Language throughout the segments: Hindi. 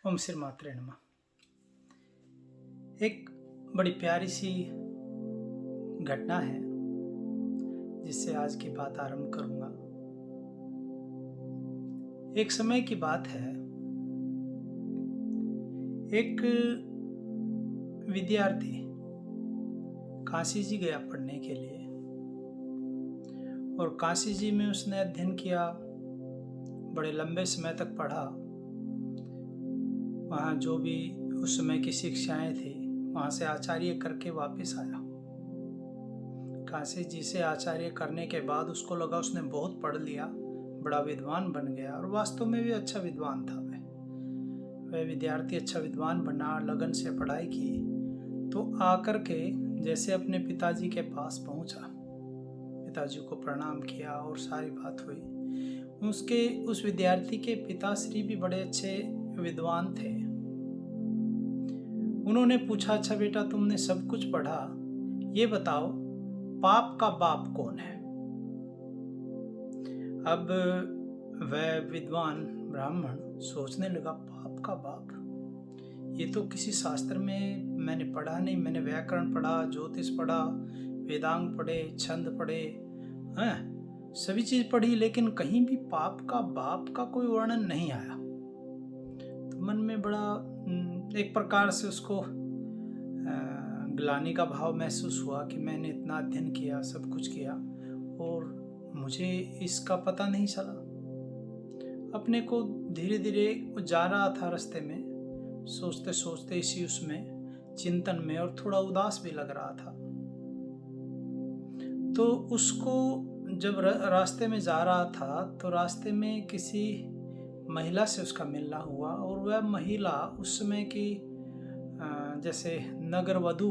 ओम श्री मात्रे नमः। एक बड़ी प्यारी सी घटना है जिससे आज की बात आरंभ करूंगा। एक समय की बात है, एक विद्यार्थी काशी जी गया पढ़ने के लिए और काशी जी में उसने अध्ययन किया, बड़े लंबे समय तक पढ़ा। वहाँ जो भी उस समय की शिक्षाएं थी वहाँ से आचार्य करके वापस आया। काशी जी से आचार्य करने के बाद उसको लगा उसने बहुत पढ़ लिया, बड़ा विद्वान बन गया और वास्तव में भी अच्छा विद्वान था। वह विद्यार्थी अच्छा विद्वान बना, लगन से पढ़ाई की तो आकर के जैसे अपने पिताजी के पास पहुंचा, पिताजी को प्रणाम किया और सारी बात हुई। उस विद्यार्थी के पिताश्री भी बड़े अच्छे विद्वान थे। उन्होंने पूछा, अच्छा बेटा तुमने सब कुछ पढ़ा, ये बताओ पाप का बाप कौन है। अब वह विद्वान ब्राह्मण सोचने लगा, पाप का बाप, ये तो किसी शास्त्र में मैंने पढ़ा नहीं। मैंने व्याकरण पढ़ा, ज्योतिष पढ़ा, वेदांग पढ़े, छंद पढ़े, सभी चीज पढ़ी, लेकिन कहीं भी पाप का बाप का कोई वर्णन नहीं आया। तो मन में बड़ा एक प्रकार से उसको ग्लानि का भाव महसूस हुआ कि मैंने इतना अध्ययन किया, सब कुछ किया और मुझे इसका पता नहीं चला। अपने को धीरे धीरे जा रहा था रास्ते में, सोचते सोचते इसी उसमें चिंतन में, और थोड़ा उदास भी लग रहा था। तो उसको जब रास्ते में जा रहा था तो रास्ते में किसी महिला से उसका मिलना हुआ और वह महिला उस समय की जैसे नगर वधू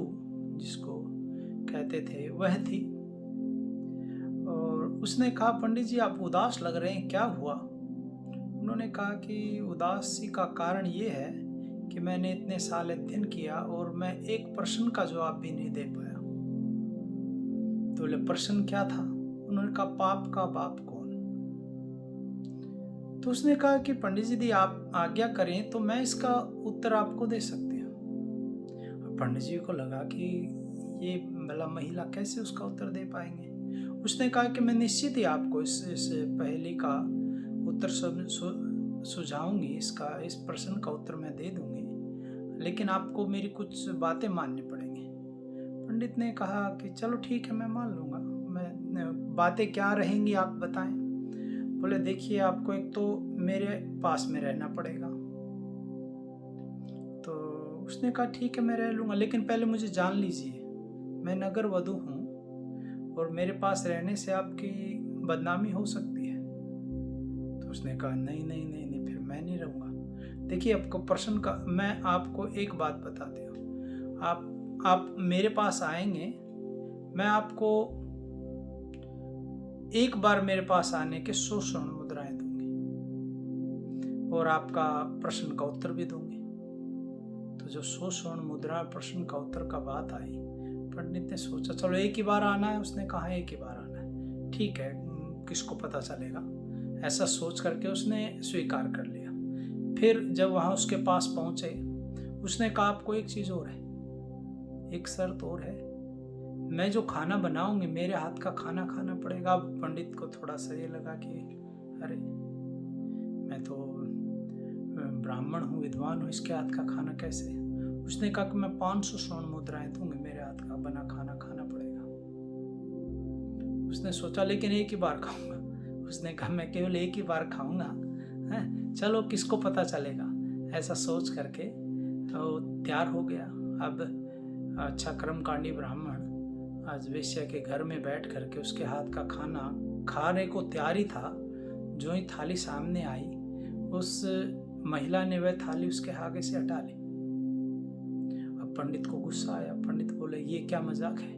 जिसको कहते थे वह थी। और उसने कहा, पंडित जी आप उदास लग रहे हैं, क्या हुआ। उन्होंने कहा कि उदासी का कारण ये है कि मैंने इतने साल अध्ययन किया और मैं एक प्रश्न का जवाब भी नहीं दे पाया। तो बोले प्रश्न क्या था। उन्होंने कहा पाप का बाप कौन। तो उसने कहा कि पंडित जी आप आज्ञा करें तो मैं इसका उत्तर आपको दे सकती हूँ। पंडित जी को लगा कि ये भला महिला कैसे उसका उत्तर दे पाएंगे। उसने कहा कि मैं निश्चित ही आपको इस पहेली का उत्तर सुझाऊंगी, इस प्रश्न का उत्तर मैं दे दूंगी, लेकिन आपको मेरी कुछ बातें माननी पड़ेंगी। पंडित ने कहा कि चलो ठीक है, मैं मान लूंगा। मैं बातें क्या रहेंगी आप बताएं। बोले देखिए, आपको एक तो मेरे पास में रहना पड़ेगा। तो उसने कहा ठीक है मैं रह लूंगा, लेकिन पहले मुझे जान लीजिए, मैं नगर वधू हूँ और मेरे पास रहने से आपकी बदनामी हो सकती है। तो उसने कहा नहीं नहीं नहीं नहीं, फिर मैं नहीं रहूँगा। देखिए आपको प्रश्न का, मैं आपको एक बात बताती हूँ, आप मेरे पास आएंगे, मैं आपको एक बार मेरे पास आने के 100 स्वर्ण मुद्राएं दूंगी और आपका प्रश्न का उत्तर भी दूंगी। तो जो 100 स्वर्ण मुद्रा प्रश्न का उत्तर का बात आई, पंडित ने सोचा चलो एक ही बार आना है। उसने कहा एक ही बार आना है, ठीक है, किसको पता चलेगा। ऐसा सोच करके उसने स्वीकार कर लिया। फिर जब वहां उसके पास पहुंचे, उसने कहा आपको एक चीज और है, एक शर्त और है, मैं जो खाना बनाऊंगी मेरे हाथ का खाना खाना पड़ेगा। अब पंडित को थोड़ा सा ये लगा कि अरे मैं तो ब्राह्मण हूँ, विद्वान हूँ, इसके हाथ का खाना कैसे। उसने कहा कि मैं 500 स्वर्ण मुद्राएं दूंगी, मेरे हाथ का बना खाना खाना पड़ेगा। उसने सोचा लेकिन एक ही बार खाऊंगा। उसने कहा मैं केवल एक ही बार खाऊंगा, चलो किसको पता चलेगा। ऐसा सोच करके तो तैयार हो गया। अब अच्छा कर्मकांडी ब्राह्मण आज वेश्या के घर में बैठ करके उसके हाथ का खाना खाने को तैयार ही था। जो ही थाली सामने आई, उस महिला ने वह थाली उसके आगे से हटा ली। अब पंडित को गुस्सा आया। पंडित बोले ये क्या मजाक है।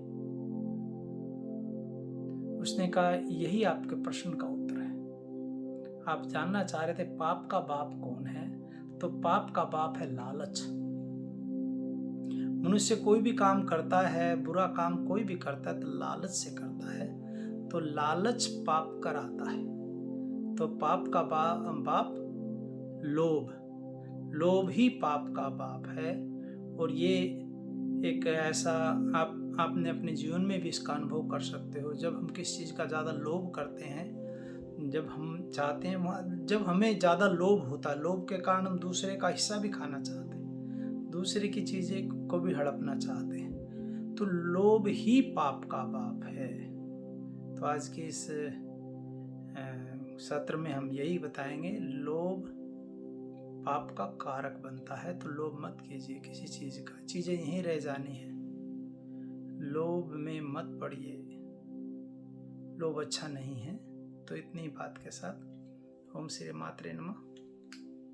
उसने कहा यही आपके प्रश्न का उत्तर है। आप जानना चाह रहे थे पाप का बाप कौन है, तो पाप का बाप है लालच। मनुष्य कोई भी काम करता है, बुरा काम कोई भी करता है तो लालच से करता है, तो लालच पाप कराता है। तो पाप का बाप लोभ, लोभ ही पाप का बाप है। और ये एक ऐसा आपने अपने जीवन में भी इसका अनुभव कर सकते हो। जब हम किसी चीज़ का ज़्यादा लोभ करते हैं, जब हम चाहते हैं, जब हमें ज़्यादा लोभ होता है, लोभ के कारण हम दूसरे का हिस्सा भी खाना चाहते हैं, दूसरे की चीज़ें को भी हड़पना चाहते हैं, तो लोभ ही पाप का बाप है। तो आज की इस सत्र में हम यही बताएंगे, लोभ पाप का कारक बनता है। तो लोभ मत कीजिए किसी चीज़ का, चीज़ें यहीं रह जानी है, लोभ में मत पड़िए, लोभ अच्छा नहीं है। तो इतनी बात के साथ ओम श्री मात्रे नमः।